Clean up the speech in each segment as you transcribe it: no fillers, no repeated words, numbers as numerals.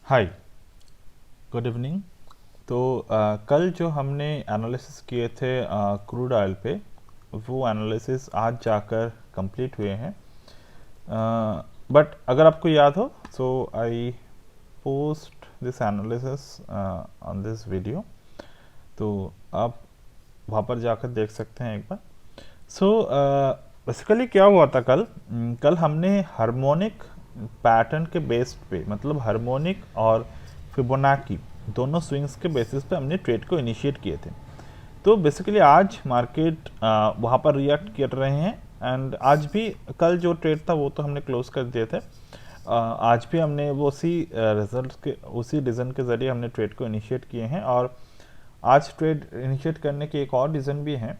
हाय, good evening. तो कल जो हमने एनालिसिस किए थे क्रूड ऑयल पे, वो एनालिसिस आज जाकर कंप्लीट हुए हैं। बट अगर आपको याद हो, so I post this analysis on this video, तो आप वहाँ पर जाकर देख सकते हैं एक बार। सो बेसिकली क्या हुआ था कल हमने हार्मोनिक पैटर्न के बेस पे, मतलब हार्मोनिक और फिबोनाकी दोनों स्विंग्स के बेसिस पे हमने ट्रेड को इनिशिएट किए थे। तो बेसिकली आज मार्केट वहाँ पर रिएक्ट कर रहे हैं, एंड आज भी कल जो ट्रेड था वो तो हमने क्लोज कर दिए थे। आज भी हमने वो उसी रिजल्ट के, उसी रीज़न के ज़रिए हमने ट्रेड को इनिशिएट किए हैं। और आज ट्रेड इनिशिएट करने के एक और रीज़न भी हैं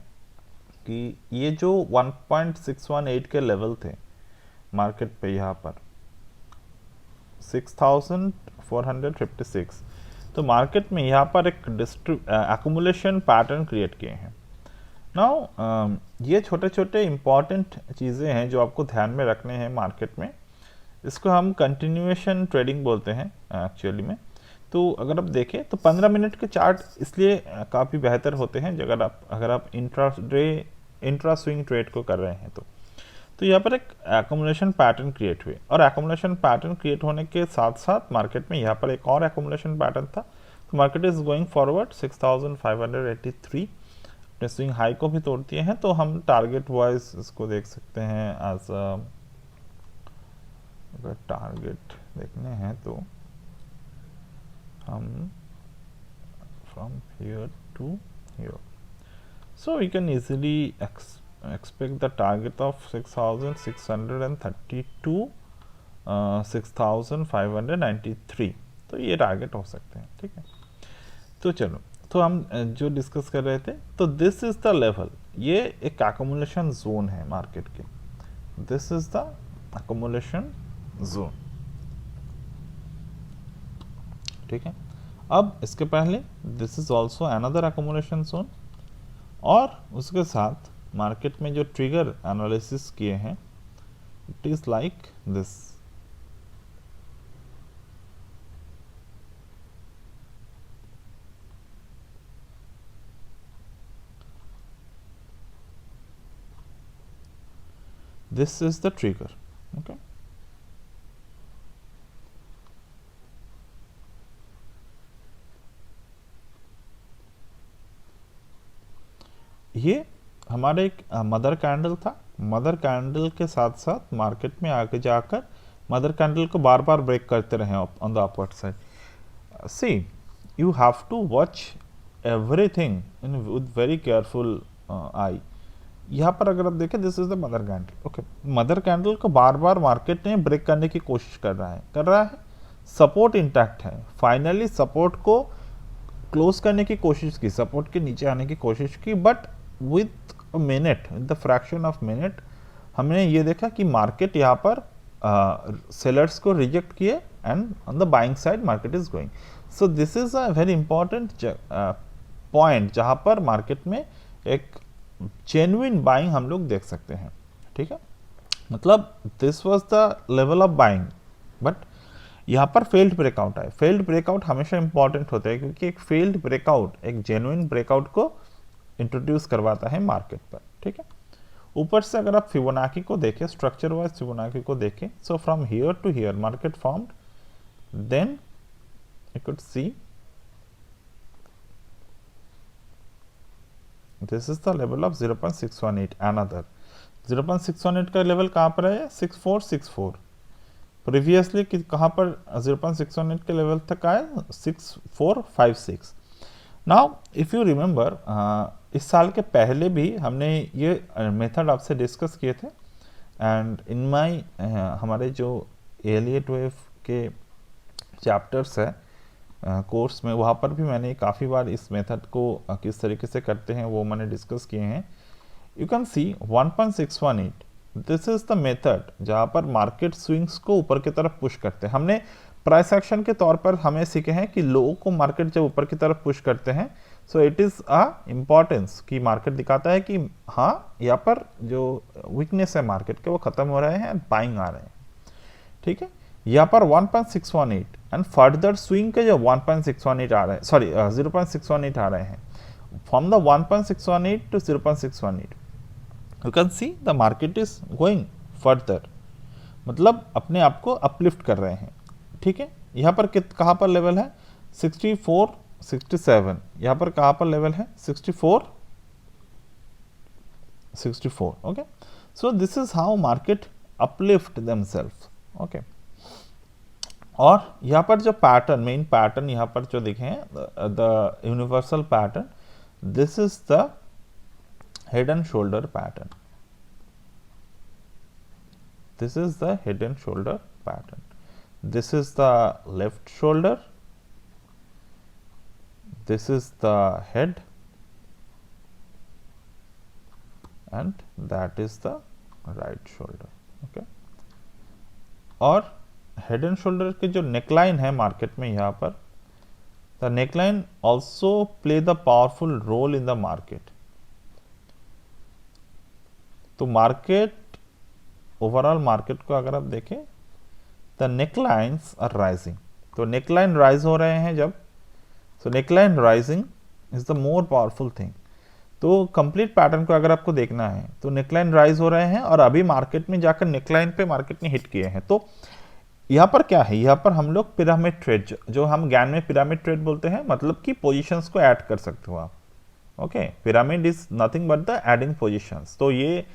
कि ये जो 1.618 के लेवल थे मार्केट पे, यहाँ पर 6456, तो मार्केट में यहाँ पर एक एक्युमुलेशन पैटर्न क्रिएट किए हैं। नाउ ये छोटे छोटे इंपॉर्टेंट चीज़ें हैं जो आपको ध्यान में रखने हैं मार्केट में। इसको हम कंटिन्यूएशन ट्रेडिंग बोलते हैं एक्चुअली में। तो अगर आप देखें तो 15 मिनट के चार्ट इसलिए काफ़ी बेहतर होते हैं अगर आप इंट्रा स्विंग ट्रेड को कर रहे हैं। तो यहाँ पर एक एकोमुलेशन पैटर्न क्रिएट हुए, और एकोमुलेशन पैटर्न क्रिएट होने के साथ साथ मार्केट में यहाँ पर एक और एकोमुलेशन पैटर्न था। तो मार्केट इज गोइंग फॉरवर्ड 6583, अपने स्विंग हाई को भी तोड़ दिए हैं। तो हम टारगेट वाइज इसको देख सकते हैं एज अगर टारगेट देखने हैं तो हम from here to here, so we can easily expect the target of 6632 6593। तो ये टारगेट हो सकते हैं, ठीक है। तो चलो, तो हम जो डिस्कस कर रहे थे, तो दिस इज द लेवल, ये एक अकोमुलेशन जोन है मार्केट के। This is the accumulation zone, ठीक है। अब इसके पहले this is also another accumulation zone, और उसके साथ मार्केट में जो ट्रिगर एनालिसिस किए हैं, it is like this. This is the trigger, okay. ये हमारे एक मदर कैंडल था। मदर कैंडल के साथ साथ मार्केट में आगे जाकर मदर कैंडल को बार बार ब्रेक करते रहे on the upward side. See, you have to watch everything in with very careful eye. यहाँ पर अगर आप देखें, this is the mother candle, okay. Mother candle को बार बार मार्केट ने ब्रेक करने की कोशिश कर रहा है। सपोर्ट इंटैक्ट है। फाइनली सपोर्ट को क्लोज करने की कोशिश की, सपोर्ट के नीचे आने की कोशिश की, but with a minute, the fraction of minute, हमने ये देखा कि मार्केट यहाँ पर सेलर्स को रिजेक्ट किए, and on the buying side market is going. So this is a very important point जहाँ पर मार्केट में एक जेन्युइन बाइंग हम लोग देख सकते हैं, ठीक है। मतलब this was the level of buying, but यहाँ पर फेल्ड ब्रेकआउट आए। फेल्ड ब्रेकआउट हमेशा इंपॉर्टेंट होता है, क्योंकि एक फेल्ड ब्रेकआउट एक जेन्युइन ब्रेकआउट को इंट्रोड्यूस करवाता है मार्केट पर, ठीक है। ऊपर से अगर आप फिबोनाची को देखें, स्ट्रक्चर वाइज फिबोनाची को देखें, so from here to here market formed, then you could see this is the level of 0.618। Another 0.618 का लेवल कहाँ पर है? 6464। प्रीवियसली कहाँ पर 0.618 के लेवल तक आए? 6456। नाउ इफ़ यू रिमेंबर, इस साल के पहले भी हमने ये मेथड आपसे डिस्कस किए थे, एंड इन माई हमारे जो एलियट वेव के चैप्टर्स है कोर्स में, वहाँ पर भी मैंने काफ़ी बार इस मेथड को किस तरीके से करते हैं वो मैंने डिस्कस किए हैं। You can C 1.618, this is the method जहाँ पर मार्केट स्विंग्स को ऊपर की तरफ पुश करते हैं। हमने प्राइस एक्शन के तौर पर हमें सीखे हैं कि लो को मार्केट जब ऊपर की तरफ पुश करते हैं, so it is a importance कि मार्केट दिखाता है कि हाँ, यहाँ पर जो वीकनेस है मार्केट के वो ख़त्म हो रहे हैं, बाइंग आ रहे हैं, ठीक है। यहाँ पर 1.618 एंड फर्दर स्विंग के जो 1.618 आ रहे हैं, सॉरी 0.618 आ रहे हैं, from the 1.618 to 0.618 you can see the market is going further, मतलब अपने आप को अपलिफ्ट कर रहे हैं। ठीक है, यहाँ पर कहाँ पर लेवल है 64 67, यहाँ पर कहाँ पर लेवल है 64 64। Okay, so this is how market uplift themself. Okay, और यहाँ पर जो पैटर्न, मेन पैटर्न यहाँ पर जो दिखे हैं, the universal pattern, this is the head and shoulder pattern, this is the head and shoulder pattern, this is the left shoulder, this is the head and that is the right shoulder। okay, और head and shoulder के जो neckline है market में, यहाँ पर the neckline also play the powerful role in the market. तो market, overall market को अगर आप देखें, द नेकलाइंस आर राइजिंग, तो नेकलाइन राइज हो रहे हैं जब, so neckline rising is the more powerful thing. तो कंप्लीट पैटर्न को अगर आपको देखना है तो नेकलाइन राइज हो रहे हैं और अभी मार्केट में जाकर नेकलाइन पे मार्केट ने हिट किए हैं। तो यहाँ पर क्या है, यहाँ पर हम लोग पिरामिड ट्रेड, जो हम ज्ञान में पिरामिड ट्रेड बोलते हैं, मतलब कि पोजीशंस को ऐड कर सकते हो आप। Okay, pyramid is nothing but the adding positions. तो ये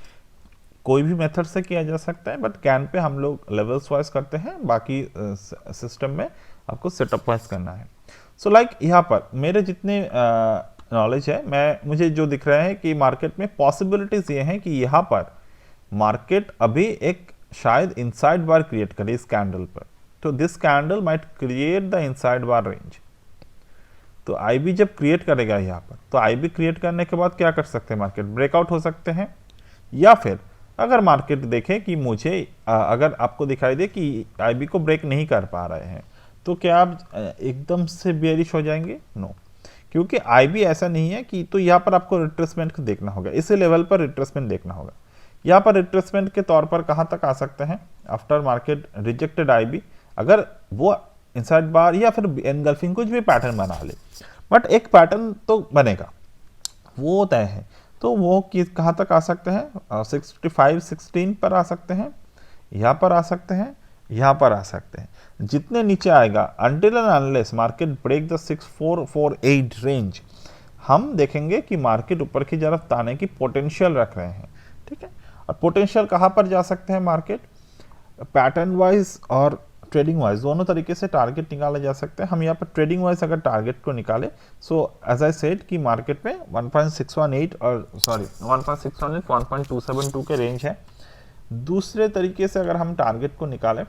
कोई भी मेथड से किया जा सकता है, बट कैन पे हम लोग लेवल्स वाइज करते हैं, बाकी सिस्टम में आपको सेटअप वाइज करना है। सो लाइक यहाँ पर मेरे जितने नॉलेज है, मुझे जो दिख रहा है कि मार्केट में पॉसिबिलिटीज ये हैं कि यहाँ पर मार्केट अभी एक शायद इनसाइड बार क्रिएट करे इस कैंडल पर। तो this candle might create the inside bar range. तो आईबी जब क्रिएट करेगा यहाँ पर, तो आईबी क्रिएट करने के बाद क्या कर सकते हैं, मार्केट ब्रेकआउट हो सकते हैं, या फिर अगर मार्केट देखे कि मुझे अगर आपको दिखाई दे कि आईबी को ब्रेक नहीं कर पा रहे हैं, तो क्या आप एकदम से बेयरिश हो जाएंगे? नो, क्योंकि आईबी ऐसा नहीं है कि, तो यहाँ पर आपको रिट्रेसमेंट को देखना होगा, इस लेवल पर रिट्रेसमेंट देखना होगा। यहाँ पर रिट्रेसमेंट के तौर पर कहाँ तक आ सकते हैं, आफ्टर मार्केट रिजेक्टेड आईबी, अगर वो इनसाइड बार या फिर एनगल्फिंग कुछ भी पैटर्न बना ले, बट एक पैटर्न तो बनेगा, वो तय है। तो वो कहाँ तक आ सकते हैं, 65-16 पर आ सकते हैं, यहाँ पर आ सकते हैं, यहाँ पर आ सकते हैं। जितने नीचे आएगा, until and unless market break the 6448 range, हम देखेंगे कि मार्केट ऊपर की तरफ आने की पोटेंशियल रख रहे हैं। ठीक है, और पोटेंशियल कहाँ पर जा सकते हैं, मार्केट पैटर्न वाइज और ट्रेडिंग वाइज दोनों तरीके से टारगेट निकाला जा सकता है। हम यहाँ पर ट्रेडिंग वाइज अगर टारगेट को निकाले, सो एज आई सेड कि मार्केट में 1.618 और 1.272 के रेंज है। दूसरे तरीके से अगर हम टारगेट को निकालें,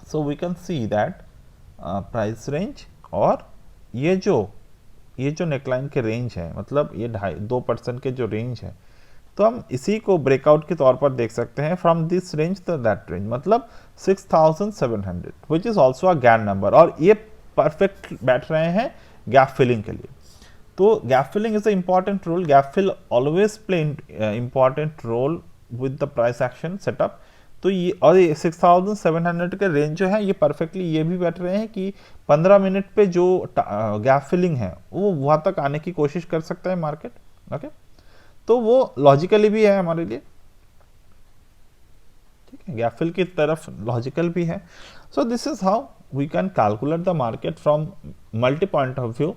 so we can see that price range और ये जो नेकलाइन के रेंज है, मतलब ये 2% के जो रेंज है, तो हम इसी को ब्रेकआउट के तौर पर देख सकते हैं from this range to that range, मतलब 6700 which is also a Gann number, और ये परफेक्ट बैठ रहे हैं गैप फिलिंग के लिए। तो gap filling is a important role, gap fill always play important role with the price action setup. तो ये और 6700 के रेंज जो है, ये परफेक्टली ये भी बैठ रहे हैं कि 15 मिनट पे जो गैप फिलिंग है वो वहां तक आने की कोशिश कर सकता है मार्केट। ओके, तो वो लॉजिकली भी है हमारे लिए। ठीक है, गैप फिल की तरफ लॉजिकल भी है। So this is how we can calculate the market from multi point of view.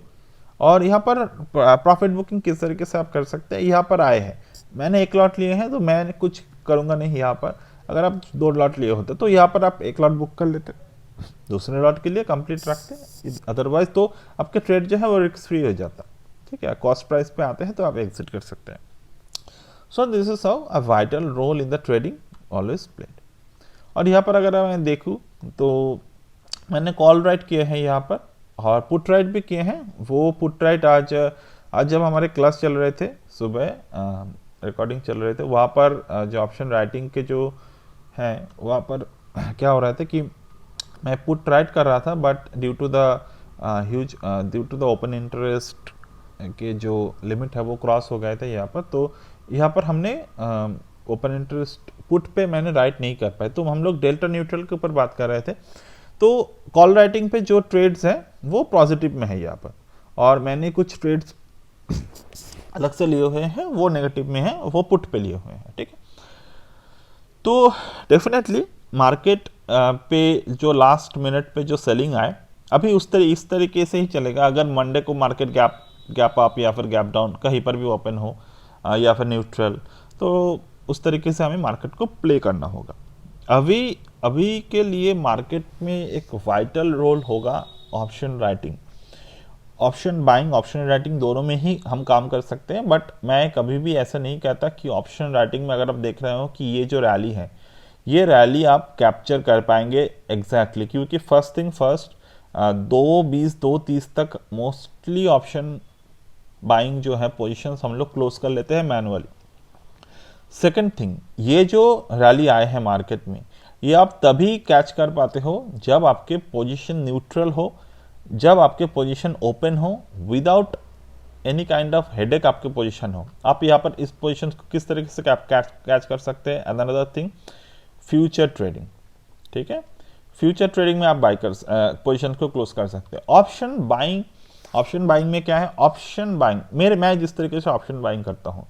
और यहाँ पर प्रॉफिट बुकिंग किस तरीके से आप कर सकते हैं, यहाँ पर आए हैं, मैंने एक लॉट लिए हैं तो मैं कुछ करूँगा नहीं। यहाँ पर अगर आप 2 लॉट लिए होते तो यहाँ पर आप 1 लॉट बुक कर लेते, दूसरे लॉट के लिए कंप्लीट रखते, अदरवाइज तो आपके ट्रेड जो है वो रिस्क फ्री हो जाता। ठीक है, कॉस्ट प्राइस पे आते हैं तो आप एग्जिट कर सकते हैं। So this is how a vital role in the trading always played. और यहाँ पर अगर मैं देखूँ तो मैंने कॉल राइट किए हैं यहाँ पर, और पुट राइट भी किए हैं। वो पुट राइट आज जब हमारे क्लास चल रहे थे, सुबह रिकॉर्डिंग चल रहे थे, वहाँ पर जो ऑप्शन राइटिंग के जो हैं वहाँ पर क्या हो रहा था कि मैं पुट राइट कर रहा था, but due to the open interest के जो लिमिट है वो क्रॉस हो गए थे यहाँ पर। तो यहाँ पर हमने ओपन इंटरेस्ट पुट पे मैंने राइट नहीं कर पाए। तो हम लोग डेल्टा न्यूट्रल के ऊपर बात कर रहे थे। तो कॉल राइटिंग पे जो ट्रेड्स हैं वो पॉजिटिव में है यहाँ पर, और मैंने कुछ ट्रेड्स अलग से लिए हुए हैं वो नेगेटिव में है, वो पुट पे लिए हुए हैं, ठीक है। तो डेफिनेटली मार्केट पे जो लास्ट मिनट पे जो सेलिंग आए, अभी इस तरीके से ही चलेगा। अगर मंडे को मार्केट गैप अप या फिर गैप डाउन कहीं पर भी ओपन हो या फिर न्यूट्रल, तो उस तरीके से हमें मार्केट को प्ले करना होगा। अभी के लिए मार्केट में एक वाइटल रोल होगा option writing, option buying, option writing दोनों में ही हम काम कर सकते हैं। बट मैं कभी भी ऐसा नहीं कहता कि ऑप्शन राइटिंग में अगर आप देख रहे हो कि ये जो रैली है, ये रैली आप कैप्चर कर पाएंगे एग्जैक्टली, क्योंकि फर्स्ट थिंग फर्स्ट 2:20 2:30 तक मोस्टली ऑप्शन बाइंग जो है पोजीशंस हम लोग क्लोज कर लेते हैं मैनुअली। सेकंड थिंग, ये जो रैली आए हैं मार्केट में, ये आप तभी कैच कर पाते हो जब आपके पोजीशन न्यूट्रल हो, जब आपके पोजीशन ओपन हो, without any kind of headache आपके पोजीशन हो। आप यहाँ पर इस पोजीशन को किस तरीके से कैच कर सकते हैं? अनदर थिंग, फ्यूचर ट्रेडिंग, ठीक है। फ्यूचर ट्रेडिंग में आप बाई कर पोजीशन को क्लोज कर सकते हैं। ऑप्शन बाइंग में क्या है? ऑप्शन बाइंग मैं जिस तरीके से ऑप्शन बाइंग करता हूँ,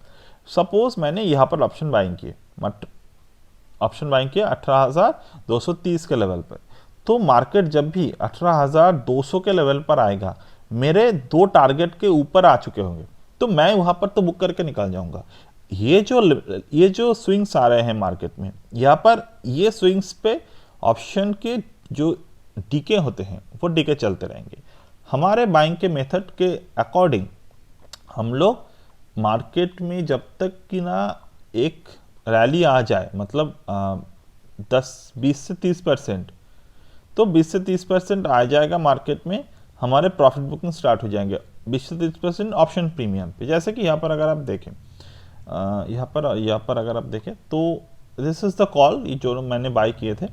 सपोज मैंने यहाँ पर ऑप्शन बाइंग किए 18,230 के लेवल पर, तो मार्केट जब भी 18,200 के लेवल पर आएगा, मेरे 2 टारगेट के ऊपर आ चुके होंगे, तो मैं वहां पर तो बुक करके निकल जाऊंगा। ये जो स्विंग्स आ रहे हैं मार्केट में, यहाँ पर ये स्विंग्स पे ऑप्शन के जो डीके होते हैं वो डीके चलते रहेंगे। हमारे बाइंग के मेथड के अकॉर्डिंग हम लोग मार्केट में जब तक कि ना एक रैली आ जाए, मतलब 20 से 30%, तो 20 से 30% आ जाएगा मार्केट में, हमारे प्रॉफिट बुकिंग स्टार्ट हो जाएंगे 20 से 30% ऑप्शन प्रीमियम पे। जैसे कि यहाँ पर अगर आप देखें, यहाँ पर अगर आप देखें तो दिस इज द कॉल, ये जो मैंने बाई किए थे,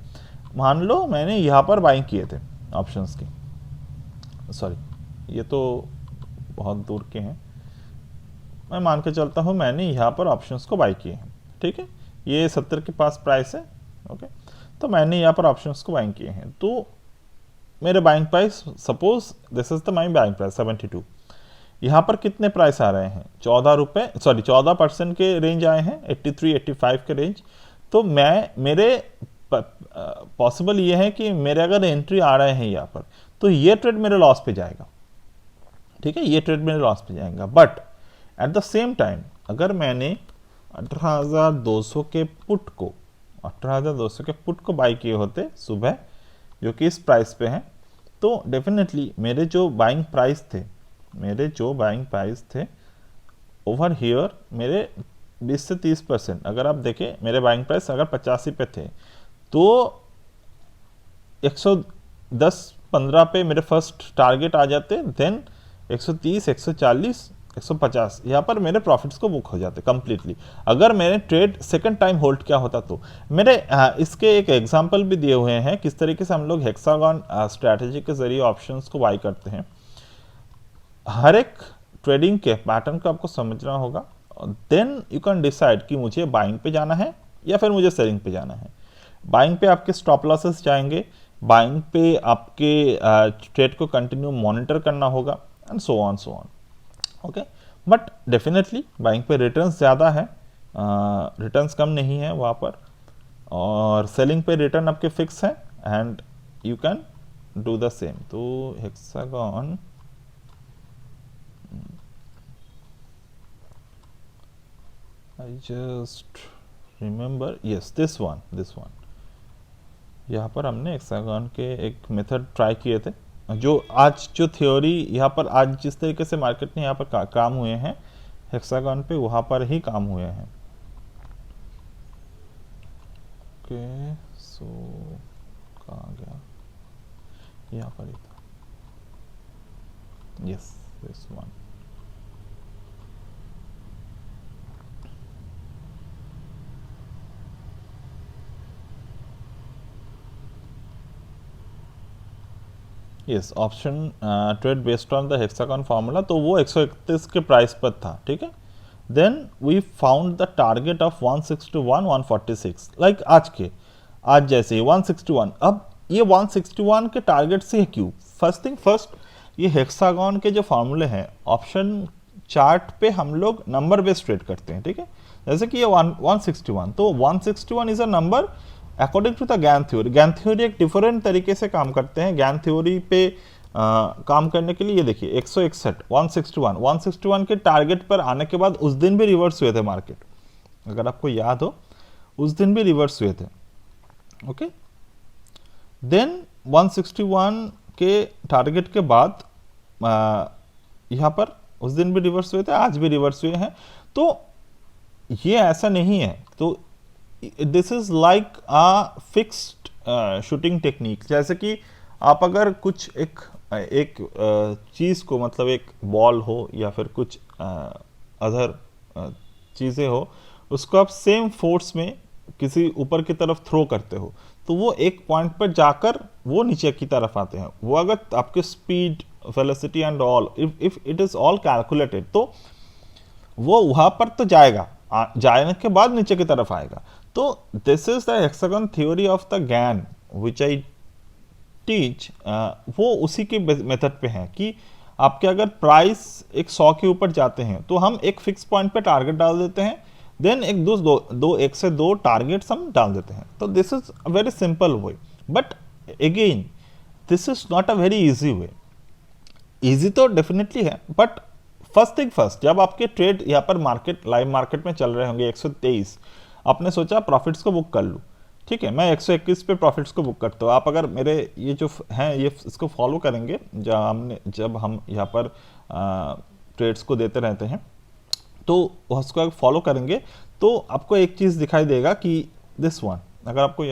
मान लो मैंने यहाँ पर बाइंग किए थे ऑप्शंस की, सॉरी ये तो बहुत दूर के हैं, मैं मान के चलता हूँ मैंने यहाँ पर ऑप्शंस को बाई किए हैं, ठीक है। ये 70 के पास प्राइस है, ओके, तो मैंने यहाँ पर ऑप्शंस को बाइंग किए हैं, तो मेरे buying price, suppose this is the my buying price 72, यहाँ पर कितने प्राइस आ रहे हैं? 14% के रेंज आए हैं, 83-85 के रेंज। तो मेरे पॉसिबल ये है कि मेरे अगर एंट्री आ रहे हैं यहाँ पर, तो ये ट्रेड मेरे लॉस पे जाएगा, ठीक है, ये ट्रेड मेरे लॉस पे जाएगा। But at the same time अगर मैंने 18,200 के पुट को बाई किए होते सुबह, जो कि इस प्राइस पे हैं, तो डेफिनेटली मेरे जो बाइंग प्राइस थे ओवर हियर, मेरे 20 से 30%, अगर आप देखें मेरे बाइंग प्राइस अगर 85 पे थे, तो 110-15 पे मेरे फर्स्ट टारगेट आ जाते, देन 130, 140, 150 यहाँ पर मेरे प्रॉफिट्स को बुक हो जाते कंप्लीटली। अगर मैंने ट्रेड सेकंड टाइम होल्ड किया होता तो मेरे इसके एक एग्जांपल भी दिए हुए हैं किस तरीके से हम लोग हेक्सागन स्ट्रैटेजी के जरिए ऑप्शंस को बाई करते हैं। हर एक ट्रेडिंग के पैटर्न को आपको समझना होगा, देन यू कैन डिसाइड कि मुझे बाइंग पे जाना है या फिर मुझे सेलिंग पे जाना है। बाइंग पे आपके स्टॉप लॉसेस जाएंगे, बाइंग पे आपके ट्रेड को कंटिन्यू मॉनिटर करना होगा, and so on okay. But definitely buying पे रिटर्न्स ज़्यादा है, रिटर्न्स कम नहीं है वहाँ पर, और सेलिंग पे रिटर्न आपके फिक्स है, and you can do the same. तो hexagon I just remember, yes, this one, यहाँ पर हमने हेक्सागन के एक मेथड ट्राई किए थे, जो आज जो थ्योरी यहाँ पर आज जिस तरीके से मार्केट में यहाँ पर काम हुए हैं हेक्सागन पे, वहाँ पर ही काम हुए हैं। ओके, सो कहाँ गया? यहाँ पर ही था, yes, this one. Yes, option trade based on the hexagon formula, तो वो 131 के प्राइस पर था, ठीक है। Then we found the target of 161, 146, like आज जैसे 161। अब ये 161 के टारगेट से है क्यों? फर्स्ट थिंग फर्स्ट, ये हेक्सागन के जो फॉर्मूले हैं ऑप्शन चार्ट पे हम लोग नंबर बेस्ड ट्रेड करते हैं, ठीक है। जैसे कि ये 161, तो 161 is a number according to the Gann theory. Gann theory एक डिफरेंट तरीके से काम करते हैं। गैन थ्योरी पे काम करने के लिए ये देखिए 161 161 के टारगेट पर आने के बाद उस दिन भी रिवर्स हुए थे मार्केट, अगर आपको याद हो उस दिन भी रिवर्स हुए थे, ओके। देन 161 के टारगेट के बाद यहाँ पर उस दिन भी रिवर्स हुए थे, आज भी रिवर्स हुए हैं। तो ये ऐसा नहीं है, तो this is like a fixed shooting technique. जैसे कि आप अगर कुछ एक चीज को, मतलब एक बॉल हो या फिर कुछ अदर चीजें हो, उसको आप सेम फोर्स में किसी ऊपर की तरफ थ्रो करते हो, तो वो एक पॉइंट पर जाकर वो नीचे की तरफ आते हैं। वो अगर आपके speed, velocity and all, if it is all calculated, तो वो वहां पर तो जाएगा, जाने के बाद नीचे की तरफ आएगा। तो this is the hexagon theory of the Gann which I teach. वो उसी के मेथड पे है कि आपके अगर प्राइस एक 100 के ऊपर जाते हैं तो हम एक फिक्स पॉइंट पे टारगेट डाल देते हैं, देन एक से दो टारगेट्स हम डाल देते हैं। तो this is a very simple way, but again this is not a very easy way. Easy तो डेफिनेटली है, बट फर्स्ट थिंग फर्स्ट, जब आपके ट्रेड यहाँ पर मार्केट, लाइव मार्केट में चल रहे होंगे 123, आपने सोचा प्रॉफिट्स को बुक कर लूँ, ठीक है, मैं 121 पे प्रॉफिट्स को बुक करता हूँ। आप अगर मेरे ये जो हैं ये इसको फॉलो करेंगे, जब हम यहाँ पर ट्रेड्स को देते रहते हैं, तो उसको फॉलो करेंगे तो आपको एक चीज़ दिखाई देगा कि दिस वन, अगर आपको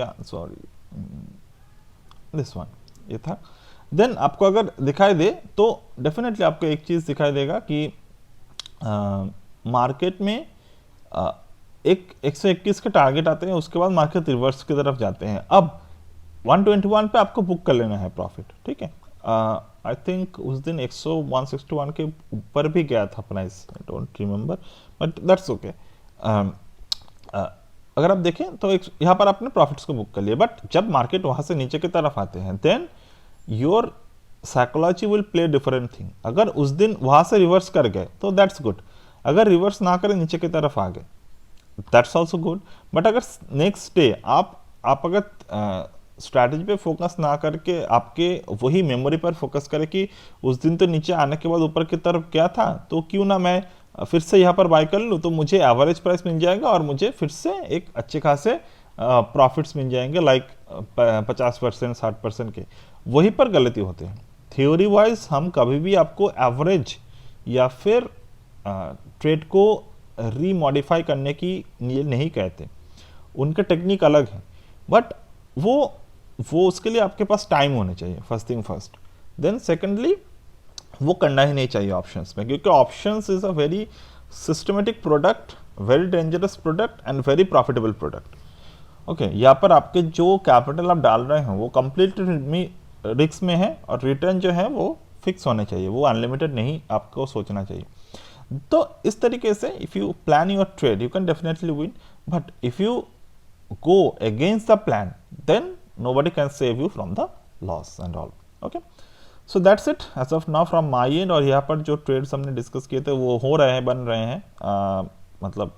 दिस वन ये था, देन आपको अगर दिखाई दे तो डेफिनेटली आपको एक चीज़ दिखाई देगा कि मार्केट में एक 121 के टारगेट आते हैं, उसके बाद मार्केट रिवर्स की तरफ जाते हैं। अब 121 पे आपको बुक कर लेना है प्रॉफिट, ठीक है। आई थिंक उस दिन 161 के ऊपर भी गया था price, I don't remember, but that's okay. अगर आप देखें तो यहाँ पर आपने प्रॉफिट्स को बुक कर लिया, बट जब मार्केट वहाँ से नीचे की तरफ आते हैं, then your psychology will play different thing. अगर उस दिन वहाँ से रिवर्स कर गए तो दैट्स गुड, अगर रिवर्स ना करें नीचे की तरफ आ गए दैट्स ऑल्सो गुड। बट अगर नेक्स्ट डे आप अगर स्ट्रैटेजी पे फोकस ना करके आपके वही मेमोरी पर फोकस करें कि उस दिन तो नीचे आने के बाद ऊपर की तरफ क्या था, तो क्यों ना मैं फिर से यहाँ पर बाय कर लूँ, तो मुझे एवरेज प्राइस मिल जाएगा और मुझे फिर से एक अच्छे खासे प्रॉफिट्स मिल जाएंगे, लाइक 50% 60% के। वहीं पर गलती होते हैं। थ्योरी वाइज हम कभी भी आपको एवरेज या फिर ट्रेड को रीमॉडिफाई करने की ये नहीं कहते, उनका टेक्निक अलग है, बट वो उसके लिए आपके पास टाइम होने चाहिए, first thing first. Then secondly वो करना ही नहीं चाहिए ऑप्शंस में, क्योंकि options is a very systematic product, very dangerous product and very profitable product, okay. यहाँ पर आपके जो कैपिटल आप डाल रहे हैं वो कंप्लीट रिस्क में है, और रिटर्न जो है वो फिक्स होने चाहिए, वो अनलिमिटेड नहीं आपको सोचना चाहिए। तो इस तरीके से if you plan your trade you can definitely win, but if you go against the plan then nobody can save you from the loss and all, okay। so that's it as of now from my end। और यहाँ पर जो trades हमने discuss किए थे वो हो रहे हैं, बन रहे हैं, मतलब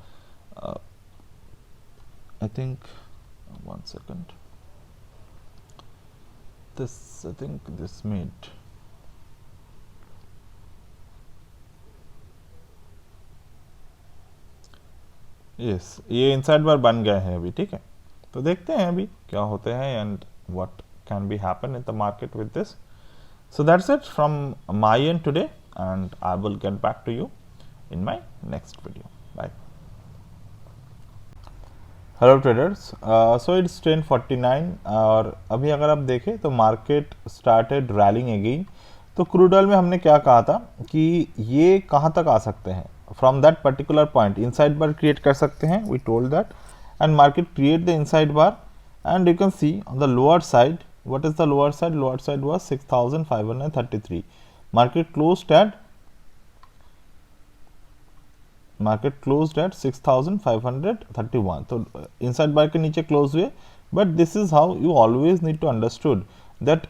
I think 1 second, this I think this made yes, ये इनसाइड बार बन गया है अभी, ठीक है। तो देखते हैं अभी क्या होते हैं and what can be happen in the market with this. So that's it from my end today and I will get back to you in my next video. Bye. Hello traders, so it's 10:49 और अभी अगर आप देखें तो market started rallying again. तो crude oil में हमने क्या कहा था कि ये कहाँ तक आ सकते हैं, from that particular point inside bar create कर सकते हैं, we told that, and market create the inside bar and you can see on the lower side, what is the lower side? Lower side was 6533. market closed at 6531। तो inside bar के नीचे close हुए, but this is how you always need to understood that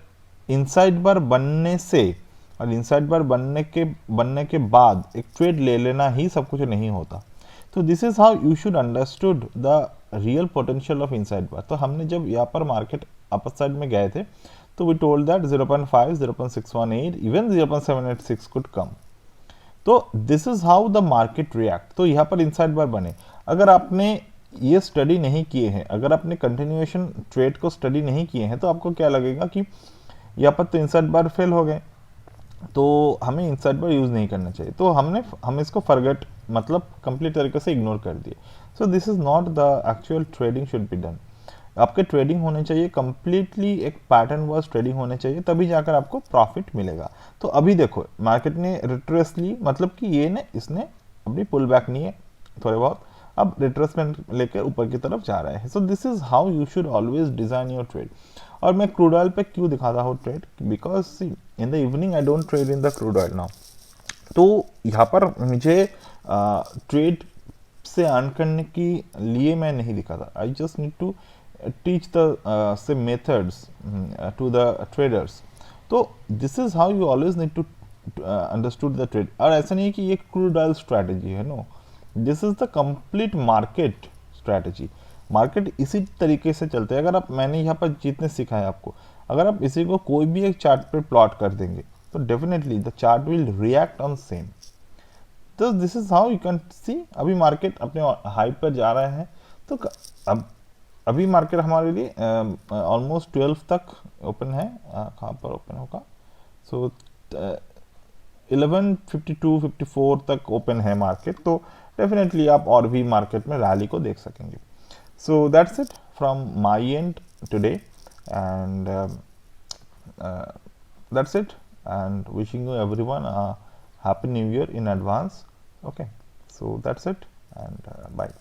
inside bar बनने से और inside bar बनने के बाद एक ट्रेड ले लेना ही सब कुछ नहीं होता. तो this is how you should understood the real potential of inside bar. तो हमने जब यहाँ पर मार्केट अपर साइड में गए थे तो we told that 0.5, 0.618, even 0.786 could come. तो this is how the market react. तो यहाँ पर इनसाइड बार बने. अगर आपने ये स्टडी नहीं किए हैं, अगर आपने कंटिन्यूएशन ट्रेड को स्टडी नहीं किए हैं, तो आपको क्या लगेगा कि यहाँ पर तो इनसाइड बार फेल हो गए, तो हमें इनसाइड बार यूज नहीं करना चाहिए. तो हम इसको फॉरगेट मतलब कंप्लीट तरीके से इग्नोर कर दिए. सो this is not the actual trading should be done. आपके ट्रेडिंग होने चाहिए कंप्लीटली एक पैटर्न वाइज ट्रेडिंग होने चाहिए, तभी जाकर आपको प्रॉफिट मिलेगा. तो अभी देखो मार्केट ने रिट्रेस ली, मतलब कि ये ने इसने अपनी पुल बैक नहीं है थोड़े बहुत, अब रिट्रेसमेंट लेकर ऊपर की तरफ जा रहे हैं. So this is how you should always design your trade. और मैं क्रूड ऑयल पे क्यों दिखाता हूँ trade, because see in the evening I don't trade in the crude oil now. तो यहाँ पर मुझे ट्रेड से अर्न करने के लिए मैं नहीं दिखाता. I just need to teach the say methods to the traders. तो this is how you always need to understood the trade. और ऐसा नहीं है कि ये crude oil strategy है, no, this is the complete market strategy. Market इसी तरीके से चलते हैं. अगर आप, मैंने यहाँ पर जितने सिखाया आपको, अगर आप इसी को कोई भी एक चार्ट पे प्लॉट कर देंगे तो definitely the chart will react on same. तो this is how you can see. अभी मार्केट अपने हाई पर जा रहे हैं, तो अब अभी मार्केट हमारे लिए ऑलमोस्ट 12 तक ओपन है. कहाँ पर ओपन होगा, सो 11:52 54 तक ओपन है मार्केट. तो डेफिनेटली आप और भी मार्केट में रैली को देख सकेंगे. So that's it from my end today, and that's it, and wishing you everyone a happy new year in advance. Okay, so that's it, and bye.